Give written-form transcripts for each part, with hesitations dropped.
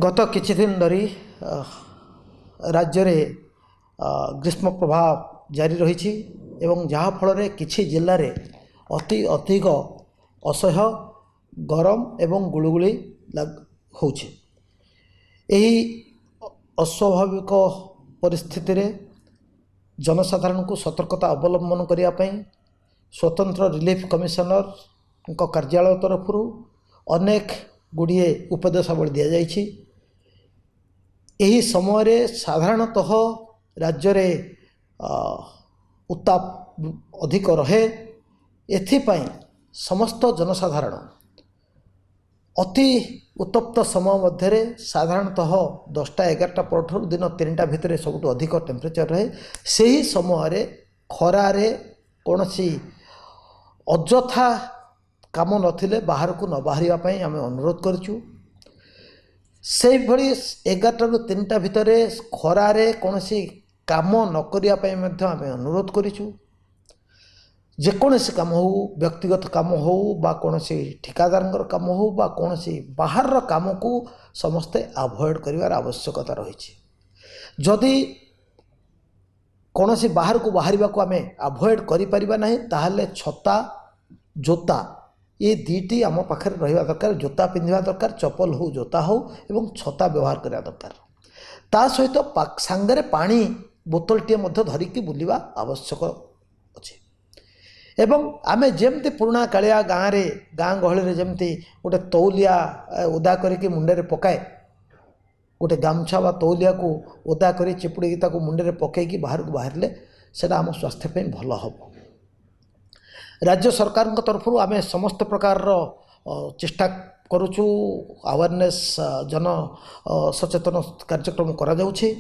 गत किछि दिन धरी राज्य रे ग्रीष्म प्रभाव जारी रही एवं जहाँ फल किछि जिले में अति अधिक असह्य गरम एवं गुलुगुली होछि। एही अस्वाभाविक परिस्थिति रे जनसाधारण को सतर्कता अवलंबन करने स्वतंत्र रिलीफ कमिशनर कार्यालय तरफ अनेक गुड़िए उपदेशावली दि जाइछि। एही समय रे साधारणतः राज्य रे उत्ताप अधिक रहे। एथिपाई समस्त जनसाधारण अति उत्तप्त समय मध्य साधारणतः 10टा 11टा पर दिन 3टा भितर सबुठ अधिक टेम्परेचर रहे। सही समय खरारे कौनसी अजथा काम नथिले बाहर को न बाहर आम अनुरोध करूँ। से भली 11टा ରୁ 3टा भितर खरारे कौनसी काम न करने आम अनुरोध करूँ। जेकोसी काम हो व्यक्तिगत काम हो बा कौनसी ठिकादार काम हो बा कौनसी बाहर काम को समस्ते अवॉइड करिवार आवश्यकता रही। जदि कौनसी बाहर को बाहर को आम अवॉइड करिपरिबा नहीं ताहले छता जोता ये दुईटी आम पाखे रहा दरकार। जोता पिंधा दरकार, चप्पल हो जोता हो एवं छता व्यवहार करा दरकार। ता सहित सांगरे पानी बोतलटे धरिकी बुलवा आवश्यक अच्छे। एवं आमे जेमती पुराणा कालिया गाँव रे गाँ गहली जमती गोटे तौलिया ओदा करके मुंडे पकाए, गोटे गामछा बा तौलिया को ओदा कर चिपुड़ी मुंडे पकईकी बाहर को बाहर से आम स्वास्थ्य भल हम। राज्य सरकार तरफ आम समस्त प्रकार चेष्टा करुचु अवेयरनेस जन सचेतन कार्यक्रम करा जाउछि।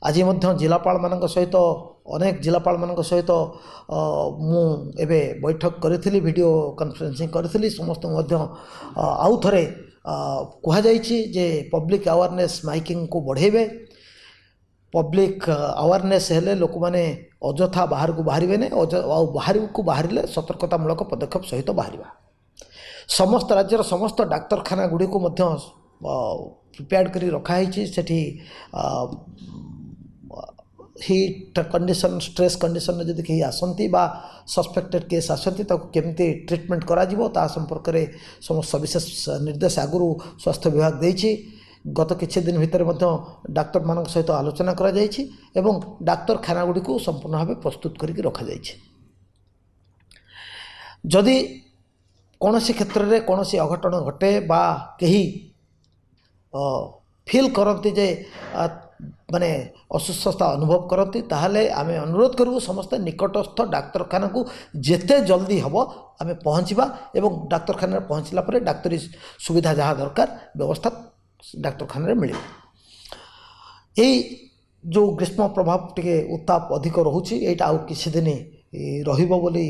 आज जिलापाल मान सहित अनेक जिलापाल मान सहित मु एबे बैठक करी वीडियो कॉन्फ्रेंसिंग करी समस्त आउ थे कहुई जे पब्लिक अवेयरनेस माइकिंग को बढ़ेबे। पब्लिक अवेयरनेस हेले लोक माने अजथा बाहर को बाहर बाहर को बाहर सतर्कतामूलक पदक्षेप सहित बाहर। समस्त राज्यर समस्त डाक्तरखाना गुड़ी को प्रिपेयर्ड करी रखाई। सेठी हीट कंडीशन स्ट्रेस कंडीशन जदि कहीं आसती बा सस्पेक्टेड केस आसती केमती ट्रीटमेंट करा जिवो ता संपर्क में समस्त सविशेष निर्देश आगु स्वास्थ्य विभाग देछि। गत किछि दिन भितर डाक्तर मान सहित आलोचना करा जाइछि एवं डाक्तरखाना गुड़ी को संपूर्ण भाव प्रस्तुत करके रखा जाइछि। जदि कौनसी क्षेत्र में कौनसी अघटन घटे बा कहीं फील करती जे माने असुस्थता अनुभव करती ताहले आमे अनुरोध करूँ समस्त निकटस्थ डाक्तरखाना को जेते जल्दी हम आमे पहुँचवा एवं डाक्तरखाना पहुँचला परे डाक्तरी सुविधा जहाँ दरकार व्यवस्था डाक्तरखाना मिले। यही जो ग्रीष्म प्रभाव टिके उत्ताप अधिक रोचे यहाँ आउ किसी दिन रहिबो बोली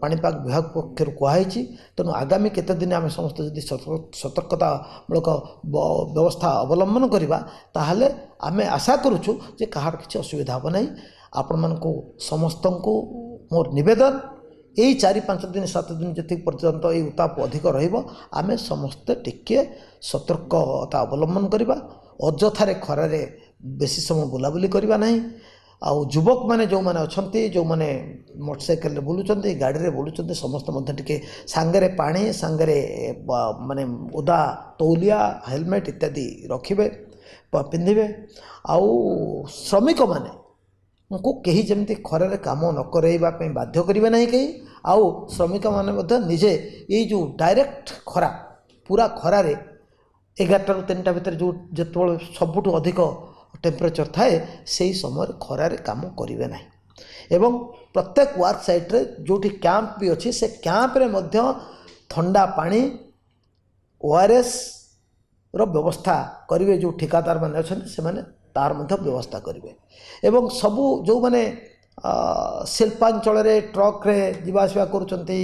पाणीपाग विभाग पक्षर कहुई। तेणु आगामी केते दिन आम समस्त जदि सतर्कतामूलक व्यवस्था अवलंबन करवा ताहले आमे आशा करुचु जे कहार किसी असुविधा हम नहीं। आपण मानकु समस्त को मोर निवेदन यही 4-5 दिन 7 दिन जी पर्यंत ये उत्ताप अधिक रमें समस्ते टिके सतर्कता अवलंबन करवा। अजथारे खरारे बेसी समय बुलाबुली करवा नहीं। आउ युवक माने जो माने अछंती जो माने मोटरसाइकेल बुलुचंती गाड़ी रे बुलुचंती समस्त मध्य टिके सांगरे पानी सांगरे माने ओदा तौलिया हेलमेट इत्यादि रखिबे पिंधिबे। आउ श्रमिक माने उनको कहीं जमती खरारे काम न करवा बाध्य करेंगे नहीं कहीं। आउ श्रमिक माने निजे ये जो डायरेक्ट खरा पूरा खरारे 11टा ରୁ 3टा भितर जो जिते सबुठ अधिक टेम्परेचर थाए से समय खरारे काम करेंगे ना। एवं प्रत्येक वर्क साइट रे जोठी कैंप भी अच्छी से कैंप रे मध्य ठंडा पानी ओआरएस रो व्यवस्था करेंगे। जो ठिकादार मैंने अच्छा से मैंने तार मध्य व्यवस्था करेंगे। एवं सबू जो मैंने शिल्पांचल ट्रक रे जीवासवा करुचंती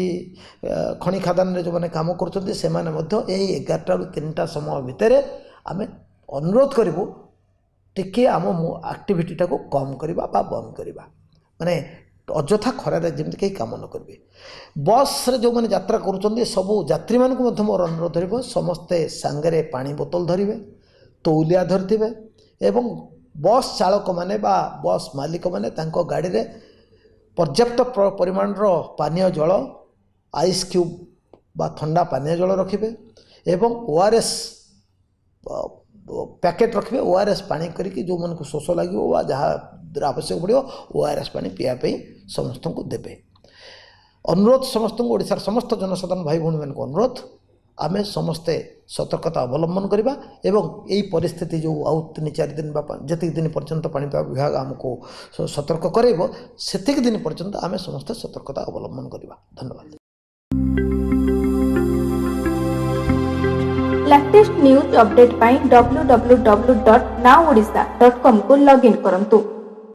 खनि खादान रे जो मैंने काम करुचंती से माने मध्य यही 11टा ରୁ 3टा समय भितर आमे अनुरोध करूँ टिके आम एक्टिविटीटा को कम करवा बा बंद करवा माने अजथा खरारे जमी कहीं काम न करेंगे। बस रे जो मैंने यात्रा करुँच सबू यात्री मानक मोर अनुरोध रहा समस्ते सांगरे पानी बोतल धरवे ତଉଲିଆ ଧରିଥିବେ ଏବଂ ବସ୍ ଚାଳକମାନେ ବା ବସ୍ ମାଲିକମାନେ ତାଙ୍କ ଗାଡ଼ିରେ पर्याप्त परिमाणर पानीय जल आइस क्यूब बा ठंडा पानीय जल रखिए एवं ओआरएस पैकेट रखिए ओआरएस पानी करके जो मन को शोष लगे जहाँ आवश्यक पड़ो ओआरएस पानी पीवाई समस्त को देवे। अनुरोध समस्त ओडिशार समस्त जनसाधारण भाई भौणी मान अनुरोध आमे समस्ते सतर्कता अवलंबन करवा एवं यही परिस्थिति जो आउ 3-4 दिन जी दिन पर्यंत पाणीपाग विभाग आमको सतर्क करेबो सेतिक दिन पर्यंत आमे समस्ते सतर्कता अवलंबन करवा। धन्यवाद। लेटेस्ट न्यूज अपडेट पाई www.nowodisha.com को लॉगिन करंतु।